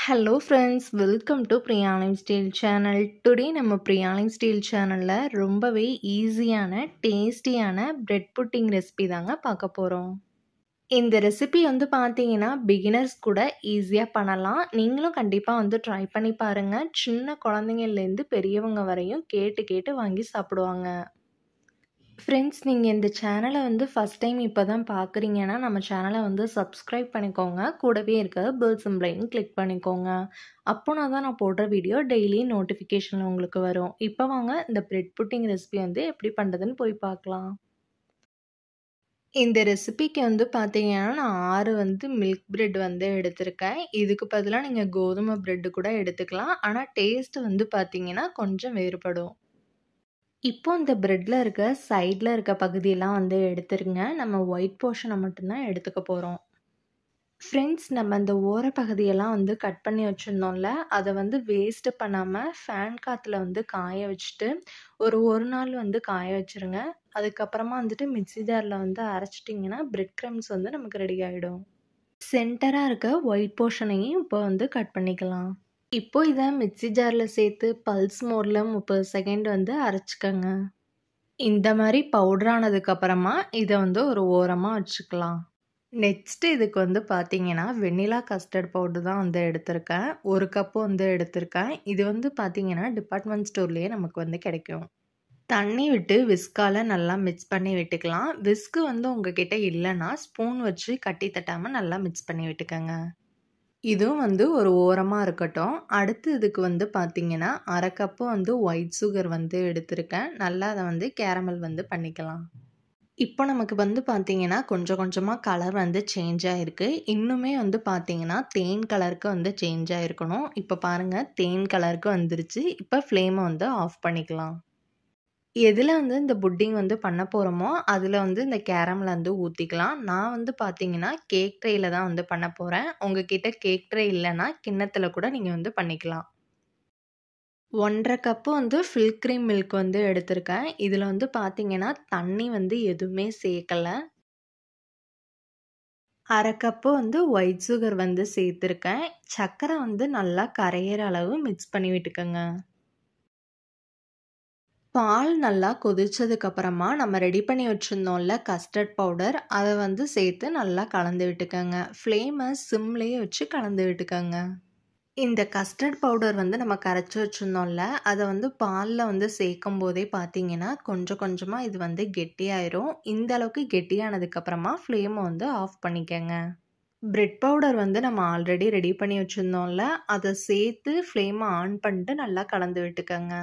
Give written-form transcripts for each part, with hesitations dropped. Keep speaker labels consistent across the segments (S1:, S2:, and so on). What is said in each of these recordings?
S1: Hello friends, welcome to Priyaling style channel. Today நம்ம Priyaling style சேனலில் ரொம்பவே ஈஸியான டேஸ்டியான பிரெட் புட்டிங் ரெசிபி தாங்க பார்க்க போகிறோம். இந்த ரெசிபி பார்த்தீங்கன்னா பிகினர்ஸ் கூட ஈஸியாக பண்ணலாம். நீங்களும் கண்டிப்பாக ட்ரை பண்ணி பாருங்கள். சின்ன குழந்தைங்கள்லேருந்து பெரியவங்க வரையும் கேட்டு கேட்டு வாங்கி சாப்பிடுவாங்க. ஃப்ரெண்ட்ஸ், நீங்கள் இந்த சேனலை ஃபஸ்ட் டைம் இப்போ தான் பார்க்குறீங்கன்னா நம்ம சேனலை சப்ஸ்கிரைப் பண்ணிக்கோங்க. கூடவே இருக்க பெல் சிம்பிளையும் கிளிக் பண்ணிக்கோங்க. அப்போனா தான் நான் போடுற வீடியோ டெய்லி நோட்டிஃபிகேஷனில் உங்களுக்கு வரும். இப்போ வாங்க இந்த பிரெட் புட்டிங் ரெசிபி எப்படி பண்ணுறதுன்னு போய் பார்க்கலாம். இந்த ரெசிபிக்கு பார்த்தீங்கன்னா நான் 6 மில்க் பிரெட் எடுத்திருக்கேன். இதுக்கு பதிலாக நீங்கள் கோதுமை பிரெட்டு கூட எடுத்துக்கலாம். ஆனால் டேஸ்ட்டு பார்த்தீங்கன்னா கொஞ்சம் வேறுபடும். இப்போ இந்த பிரெட்ல இருக்க சைடில் இருக்க பகுதியெல்லாம் எடுத்துருங்க. நம்ம ஒயிட் போர்ஷனை மட்டும்தான் எடுத்துக்க போகிறோம். ஃப்ரெண்ட்ஸ், நம்ம இந்த ஓர பகுதியெல்லாம் கட் பண்ணி வச்சுருந்தோம்ல, அதை வேஸ்ட்டு பண்ணாமல் ஃபேன் காற்றுல காய வச்சுட்டு ஒரு நாள் காய வச்சுருங்க. அதுக்கப்புறமா மிக்ஸி ஜாரில் அரைச்சிட்டிங்கன்னா பிரெட் க்ரம்ஸ் நமக்கு ரெடி ஆகிடும். சென்டராக இருக்க ஒயிட் போர்ஷனையும் இப்போ கட் பண்ணிக்கலாம். இப்போ இதை மிக்ஸி ஜாரில் சேர்த்து பல்ஸ் மோடில் 30 செகண்ட் அரைச்சிக்கங்க. இந்த மாதிரி பவுடர் ஆனதுக்கப்புறமா இதை ஒரு ஓரமாக வச்சுக்கலாம். நெக்ஸ்ட்டு இதுக்கு பார்த்தீங்கன்னா வெண்ணிலா கஸ்டர்ட் பவுடர் தான் எடுத்திருக்கேன். 1 கப்பு எடுத்திருக்கேன். இது பார்த்தீங்கன்னா டிபார்ட்மெண்ட் ஸ்டோர்லேயே நமக்கு கிடைக்கும். தண்ணி விட்டு விஸ்கால் நல்லா மிக்ஸ் பண்ணி விட்டுக்கலாம். விஸ்கு உங்ககிட்ட இல்லைன்னா ஸ்பூன் வச்சு கட்டி தட்டாமல் நல்லா மிக்ஸ் பண்ணி விட்டுக்கங்க. இதுவும் ஒரு ஓரமாக இருக்கட்டும். அடுத்து இதுக்கு பார்த்தீங்கன்னா 1/2 கப்பு ஒயிட் சுகர் எடுத்திருக்கேன். நல்லா அதை கேரமல் பண்ணிக்கலாம். இப்போ நமக்கு பார்த்தீங்கன்னா கொஞ்சம் கொஞ்சமாக கலர் சேஞ்ச் ஆகிருக்கு. இன்னுமே பார்த்தீங்கன்னா தேன் கலருக்கு சேஞ்ச் ஆகிருக்கணும். இப்போ பாருங்கள், தேன் கலருக்கு வந்துருச்சு. இப்போ ஃப்ளேமை ஆஃப் பண்ணிக்கலாம். எதில் இந்த புட்டிங் பண்ண போகிறோமோ அதில் இந்த கேரமல் ஊற்றிக்கலாம். நான் பார்த்தீங்கன்னா கேக் ட்ரேயில் தான் பண்ண போகிறேன். உங்ககிட்ட கேக் ட்ரே இல்லைன்னா கிண்ணத்தில் கூட நீங்கள் பண்ணிக்கலாம். 1/2 கப்பு ஃபில் க்ரீம் மில்க் எடுத்திருக்கேன். இதில் பார்த்தீங்கன்னா தண்ணி எதுவுமே சேர்க்கலை. 1/2 கப்பு ஒயிட் சுகர் சேர்த்துருக்கேன். சர்க்கரை நல்லா கரையிற அளவு மிக்ஸ் பண்ணி விட்டுக்கோங்க. பால் நல்லா கொதிச்சதுக்கப்புறமா நம்ம ரெடி பண்ணி வச்சுருந்தோம்ல கஸ்டர்ட் பவுடர், அதை சேர்த்து நல்லா கலந்து விட்டுக்கோங்க. ஃப்ளேமை சிம்லேயே வச்சு கலந்து விட்டுக்கோங்க. இந்த கஸ்டர்ட் பவுடர் நம்ம கரைச்சி வச்சுருந்தோம்ல, அதை பாலில் சேர்க்கும் போதே பார்த்தீங்கன்னா கொஞ்சம் கொஞ்சமாக இது கெட்டியாயிரும். இந்த அளவுக்கு கெட்டியானதுக்கப்புறமா ஃப்ளேமை ஆஃப் பண்ணிக்கோங்க. பிரெட் பவுடர் நம்ம ஆல்ரெடி ரெடி பண்ணி வச்சுருந்தோம்ல, அதை சேர்த்து ஃப்ளேமை ஆன் பண்ணிட்டு நல்லா கலந்து விட்டுக்கோங்க.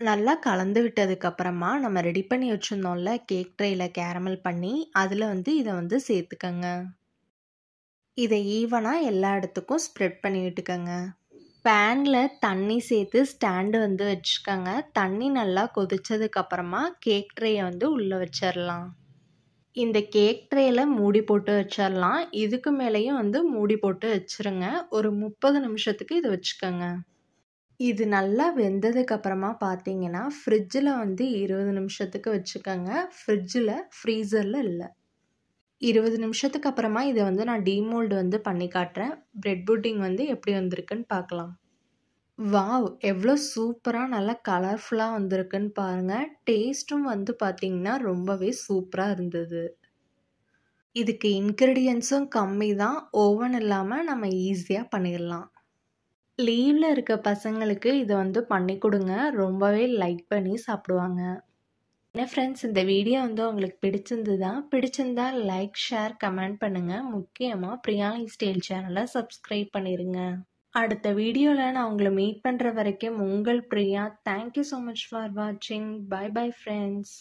S1: நல்லா கலந்து விட்டதுக்கப்புறமா நம்ம ரெடி பண்ணி வச்சுருந்தோம்ல கேக் ட்ரேயில் கேரமல் பண்ணி அதில் இதை சேர்த்துக்கங்க. இதை ஈவனாக எல்லா இடத்துக்கும் ஸ்ப்ரெட் பண்ணி விட்டுக்கோங்க. பேனில் தண்ணி சேர்த்து ஸ்டாண்டு வச்சுக்கோங்க. தண்ணி நல்லா கொதிச்சதுக்கப்புறமா கேக் ட்ரேயை உள்ளே வச்சிடலாம். இந்த கேக் ட்ரேயில் மூடி போட்டு வச்சிடலாம். இதுக்கு மேலேயும் மூடி போட்டு வச்சுருங்க. ஒரு 30 நிமிஷத்துக்கு இதை வச்சுக்கோங்க. இது நல்லா வெந்ததுக்கப்புறமா பார்த்தீங்கன்னா ஃப்ரிட்ஜில் 20 நிமிஷத்துக்கு வச்சுக்கோங்க. ஃப்ரீசரில் இல்லை. 20 நிமிஷத்துக்கு அப்புறமா இதை நான் டீமோல்டு பண்ணி காட்டுறேன். பிரெட் புட்டிங் எப்படி வந்திருக்குன்னு பார்க்கலாம். வாவ், எவ்வளோ சூப்பராக நல்லா கலர்ஃபுல்லாக வந்திருக்குன்னு பாருங்கள். டேஸ்ட்டும் பார்த்தீங்கன்னா ரொம்பவே சூப்பராக இருந்தது. இதுக்கு இன்க்ரீடியன்ஸும் கம்மி தான். ஓவன் இல்லாமல் நம்ம ஈஸியாக பண்ணிடலாம். லீவில் இருக்க பசங்களுக்கு இதை பண்ணி கொடுங்க. ரொம்பவே லைக் பண்ணி சாப்பிடுவாங்க. என்ன ஃப்ரெண்ட்ஸ், இந்த வீடியோ உங்களுக்கு பிடிச்சிருந்தா லைக், ஷேர், கமெண்ட் பண்ணுங்கள். முக்கியமாக பிரியாலிங் ஸ்டைல் சேனலை சப்ஸ்கிரைப் பண்ணிடுங்க. அடுத்த வீடியோவில் நான் உங்களை மீட் பண்ணுற வரைக்கும் உங்கள் Priya. Thank you so much for வாட்சிங். Bye bye friends.